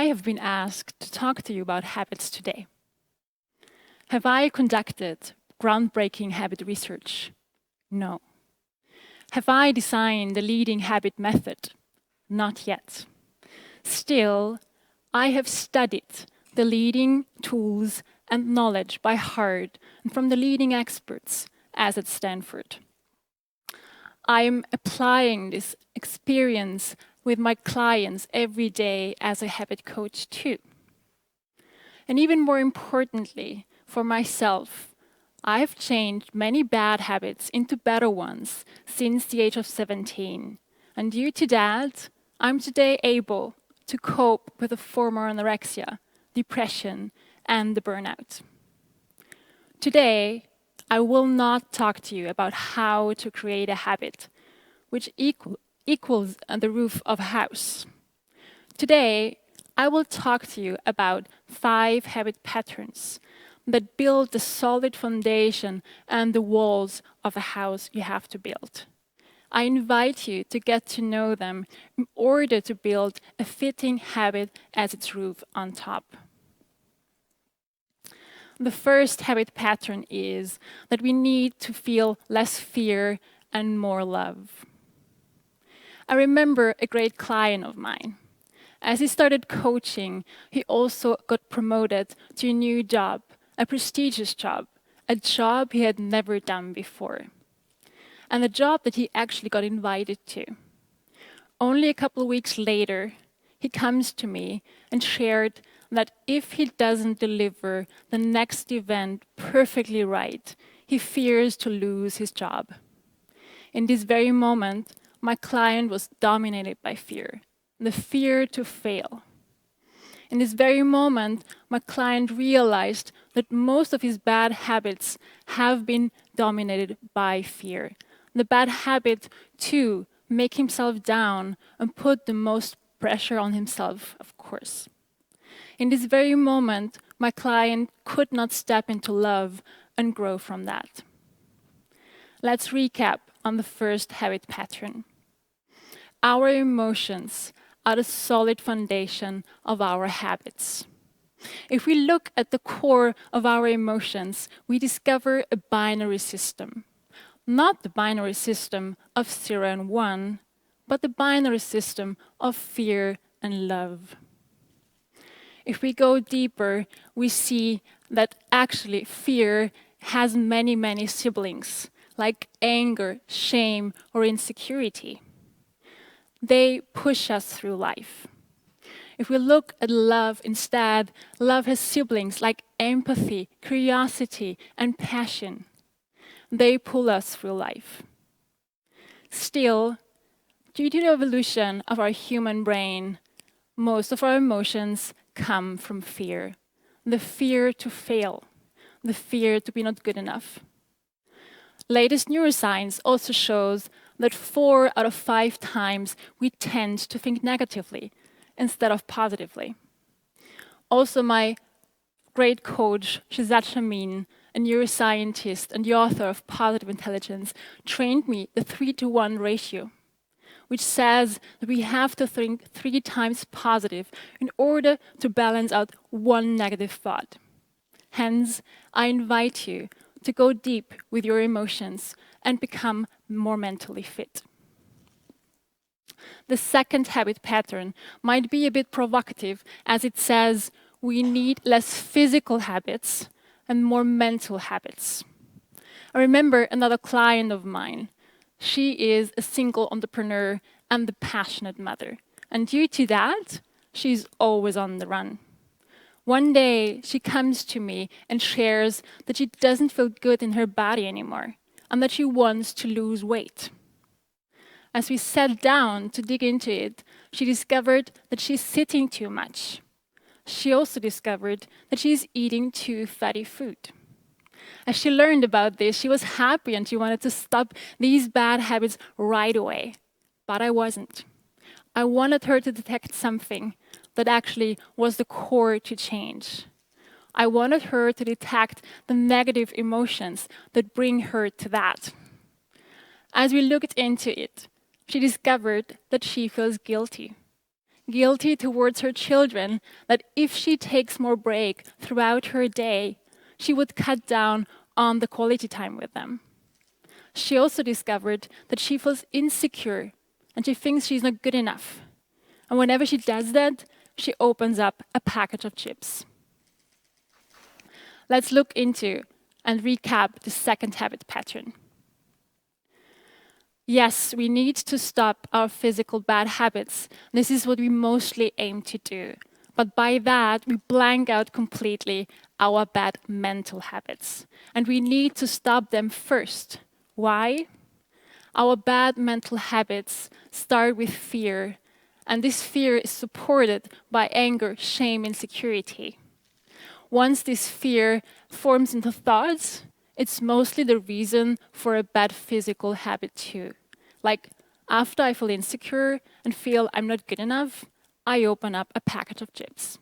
I have been asked to talk to you about habits today. Have I conducted groundbreaking habit research? No. Have I designed the leading habit method? Not yet. Still, I have studied the leading tools and knowledge by heart and from the leading experts, as at Stanford. I am applying this experience with my clients every day as a habit coach too. And even more importantly, for myself, I've changed many bad habits into better ones since the age of 17. And due to that, I'm today able to cope with the former anorexia, depression, and the burnout. Today, I will not talk to you about how to create a habit which equals the roof of a house. Today, I will talk to you about 5 habit patterns that build the solid foundation and the walls of a house you have to build. I invite you to get to know them in order to build a fitting habit as its roof on top. The first habit pattern is that we need to feel less fear and more love. I remember a great client of mine. As he started coaching, he also got promoted to a new job, a prestigious job, a job he had never done before, and a job that he actually got invited to. Only a couple of weeks later, he comes to me and shared that if he doesn't deliver the next event perfectly right, he fears to lose his job. In this very moment, my client was dominated by fear, the fear to fail. In this very moment, my client realized that most of his bad habits have been dominated by fear. The bad habit to make himself down and put the most pressure on himself, of course. In this very moment, my client could not step into love and grow from that. Let's recap on the first habit pattern. Our emotions are the solid foundation of our habits. If we look at the core of our emotions, we discover a binary system. Not the binary system of 0 and 1, but the binary system of fear and love. If we go deeper, we see that actually fear has many, many siblings, like anger, shame, or insecurity. They push us through life. If we look at love instead, love has siblings like empathy, curiosity, and passion. They pull us through life. Still, due to the evolution of our human brain, most of our emotions come from fear. The fear to fail, the fear to be not good enough. Latest neuroscience also shows that 4 out of 5 times we tend to think negatively instead of positively. Also, my great coach, Shazad Shamin, a neuroscientist and the author of Positive Intelligence, trained me the 3-to-1 ratio, which says that we have to think 3 times positive in order to balance out 1 negative thought. Hence, I invite you to go deep with your emotions and become more mentally fit. The second habit pattern might be a bit provocative, as it says we need less physical habits and more mental habits. I remember another client of mine. She is a single entrepreneur and a passionate mother. And due to that, she's always on the run. One day, she comes to me and shares that she doesn't feel good in her body anymore and that she wants to lose weight. As we sat down to dig into it, she discovered that she's sitting too much. She also discovered that she's eating too fatty food. As she learned about this, she was happy and she wanted to stop these bad habits right away. But I wasn't. I wanted her to detect something that actually was the core to change. I wanted her to detect the negative emotions that bring her to that. As we looked into it, she discovered that she feels guilty. guilty towards her children that if she takes more break throughout her day, she would cut down on the quality time with them. She also discovered that she feels insecure and she thinks she's not good enough. And whenever she does that, she opens up a package of chips. Let's look into and recap the second habit pattern. Yes, we need to stop our physical bad habits. This is what we mostly aim to do. But by that, we blank out completely our bad mental habits. And we need to stop them first. Why? Our bad mental habits start with fear. And this fear is supported by anger, shame, insecurity. Once this fear forms into thoughts, it's mostly the reason for a bad physical habit too. Like, after I feel insecure and feel I'm not good enough, I open up a package of chips.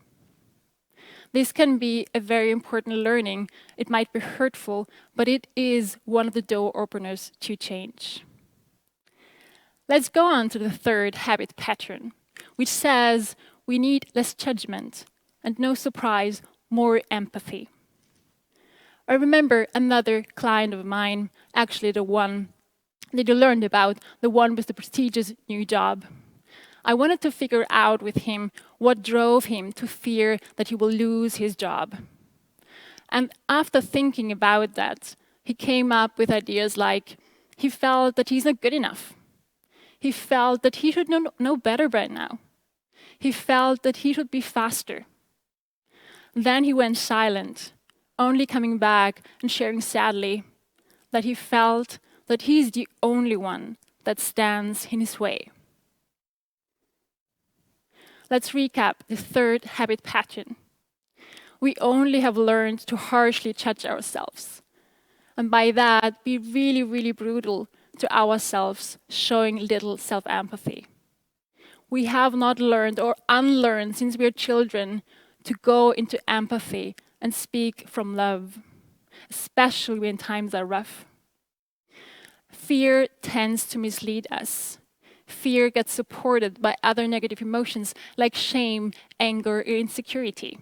This can be a very important learning. It might be hurtful, but it is one of the door openers to change. Let's go on to the third habit pattern, which says we need less judgment and, no surprise, more empathy. I remember another client of mine, actually the one that you learned about, the one with the prestigious new job. I wanted to figure out with him what drove him to fear that he will lose his job. And after thinking about that, he came up with ideas like he felt that he's not good enough. He felt that he should know better by now. He felt that he should be faster. Then he went silent, only coming back and sharing sadly that he felt that he's the only one that stands in his way. Let's recap the third habit pattern. We only have learned to harshly judge ourselves. And by that, be really, really brutal to ourselves, showing little self-empathy. We have not learned or unlearned since we are children to go into empathy and speak from love, especially when times are rough. Fear tends to mislead us. Fear gets supported by other negative emotions like shame, anger, or insecurity.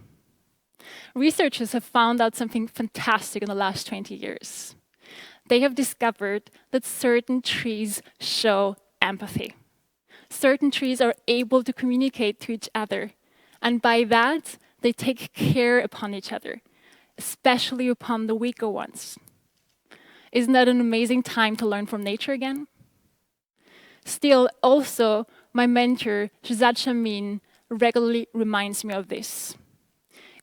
Researchers have found out something fantastic in the last 20 years. They have discovered that certain trees show empathy. Certain trees are able to communicate to each other, and by that, they take care upon each other, especially upon the weaker ones. Isn't that an amazing time to learn from nature again? Still, also, my mentor, Shazad Shamin, regularly reminds me of this.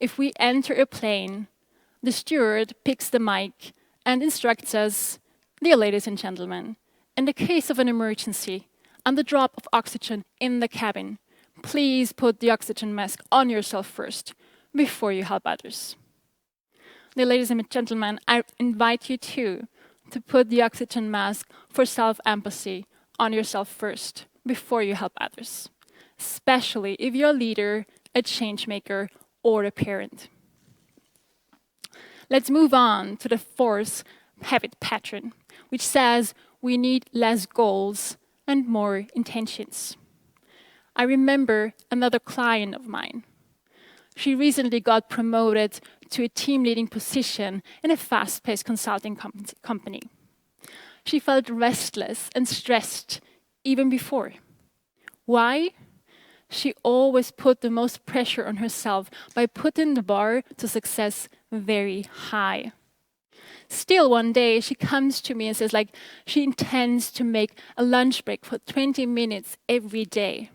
If we enter a plane, the steward picks the mic and instructs us, "Dear ladies and gentlemen, in the case of an emergency and the drop of oxygen in the cabin, please put the oxygen mask on yourself first before you help others." Dear ladies and gentlemen, I invite you too to put the oxygen mask for self-empathy on yourself first before you help others, especially if you're a leader, a change maker, or a parent. Let's move on to the fourth habit pattern, which says we need less goals and more intentions. I remember another client of mine. She recently got promoted to a team leading position in a fast-paced consulting company. She felt restless and stressed even before. Why? She always put the most pressure on herself by putting the bar to success very high. Still, one day she comes to me and says she intends to make a lunch break for 20 minutes every day.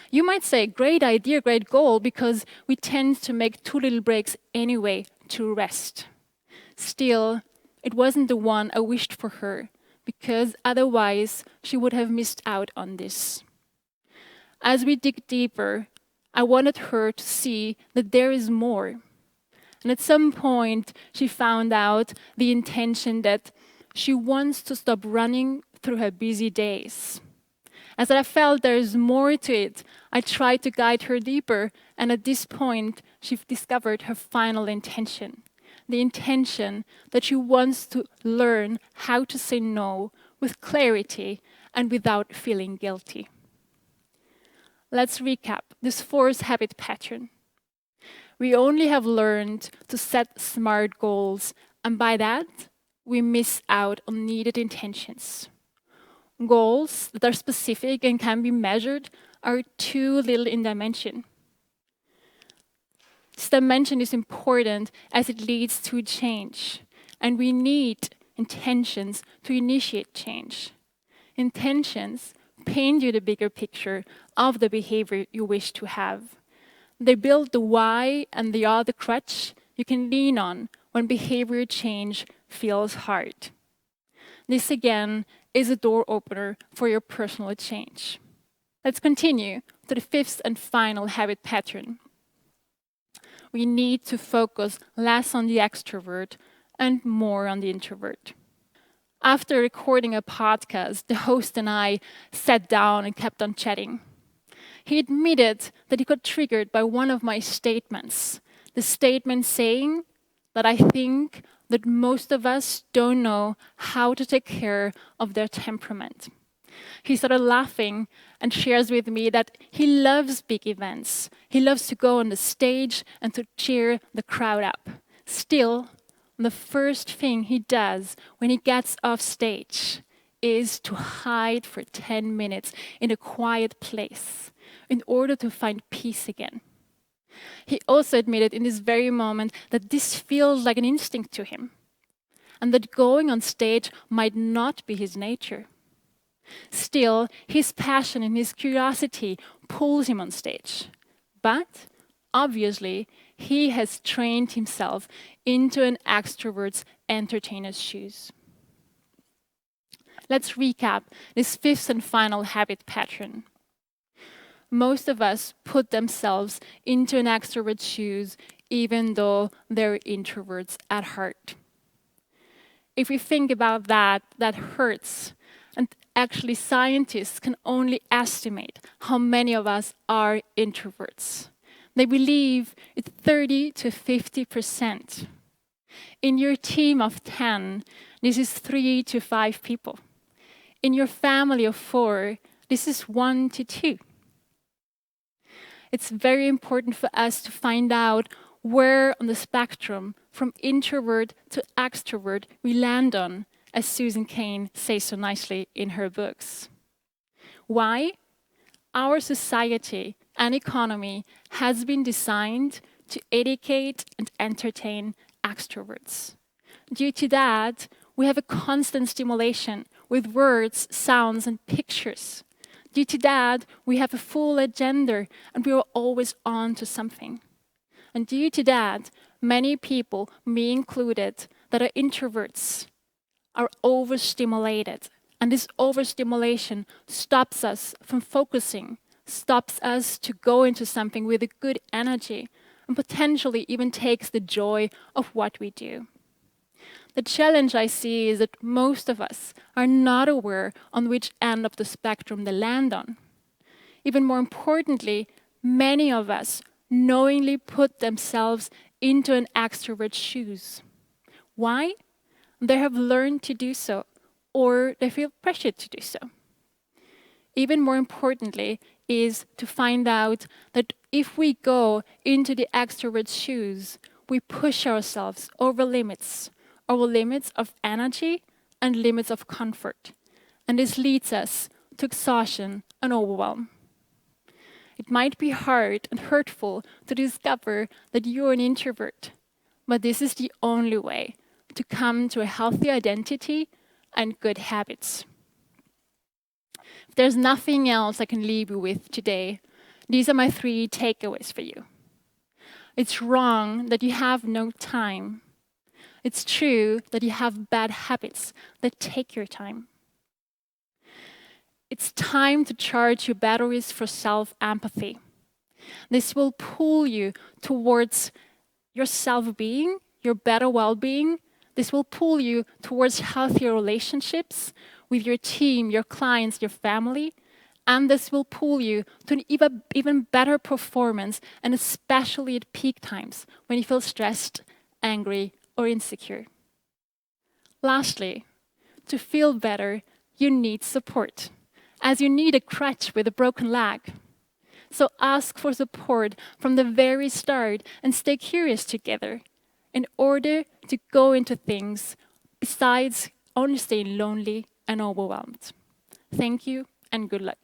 You might say, great idea, great goal, because we tend to make too little breaks anyway to rest. Still, it wasn't the one I wished for her, because otherwise she would have missed out on this. As we dig deeper, I wanted her to see that there is more. And at some point, she found out the intention that she wants to stop running through her busy days. As I felt there is more to it, I tried to guide her deeper, and at this point, she discovered her final intention. The intention that she wants to learn how to say no with clarity and without feeling guilty. let's recap this force habit pattern. We only have learned to set smart goals, and by that, we miss out on needed intentions. Goals that are specific and can be measured are too little in dimension. This dimension is important as it leads to change, and we need intentions to initiate change. Intentions paint you the bigger picture of the behavior you wish to have. They build the why and they are the crutch you can lean on when behavior change feels hard. This again is a door opener for your personal change. Let's continue to the fifth and final habit pattern. We need to focus less on the extrovert and more on the introvert. After recording a podcast, the host and I sat down and kept on chatting. He admitted that he got triggered by one of my statements. The statement saying that I think that most of us don't know how to take care of their temperament. He started laughing and shares with me that he loves big events. He loves to go on the stage and to cheer the crowd up. Still, the first thing he does when he gets off stage is to hide for 10 minutes in a quiet place in order to find peace again. He also admitted in this very moment that this feels like an instinct to him, and that going on stage might not be his nature. Still, his passion and his curiosity pulls him on stage. But, obviously, he has trained himself into an extrovert's entertainer's shoes. Let's recap this fifth and final habit pattern. Most of us put themselves into an extrovert's shoes even though they're introverts at heart. If we think about that, that hurts. And actually, scientists can only estimate how many of us are introverts. They believe it's 30 to 50%. In your team of 10, this is 3 to 5 people. In your family of 4, this is 1 to 2. It's very important for us to find out where on the spectrum from introvert to extrovert we land on, as Susan Cain says so nicely in her books. Why? Our society and economy has been designed to educate and entertain extroverts. Due to that, we have a constant stimulation with words, sounds, and pictures. Due to that, we have a full agenda and we are always on to something. And due to that, many people, me included, that are introverts, are overstimulated. And this overstimulation stops us from focusing, stops us to go into something with a good energy, and potentially even takes the joy of what we do. The challenge I see is that most of us are not aware on which end of the spectrum they land on. Even more importantly, many of us knowingly put themselves into an extrovert's shoes. Why? They have learned to do so, or they feel pressured to do so. Even more importantly is to find out that if we go into the extrovert's shoes, we push ourselves over limits of energy and limits of comfort. And this leads us to exhaustion and overwhelm. It might be hard and hurtful to discover that you're an introvert, but this is the only way to come to a healthy identity and good habits. If there's nothing else I can leave you with today, these are my 3 takeaways for you. It's wrong that you have no time. It's true that you have bad habits that take your time. It's time to charge your batteries for self-empathy. This will pull you towards your self-being, your better well-being. This will pull you towards healthier relationships with your team, your clients, your family. And this will pull you to an even better performance, and especially at peak times when you feel stressed, angry, or insecure. Lastly, to feel better, you need support, as you need a crutch with a broken leg. So ask for support from the very start and stay curious together in order to go into things besides only staying lonely and overwhelmed. Thank you and good luck.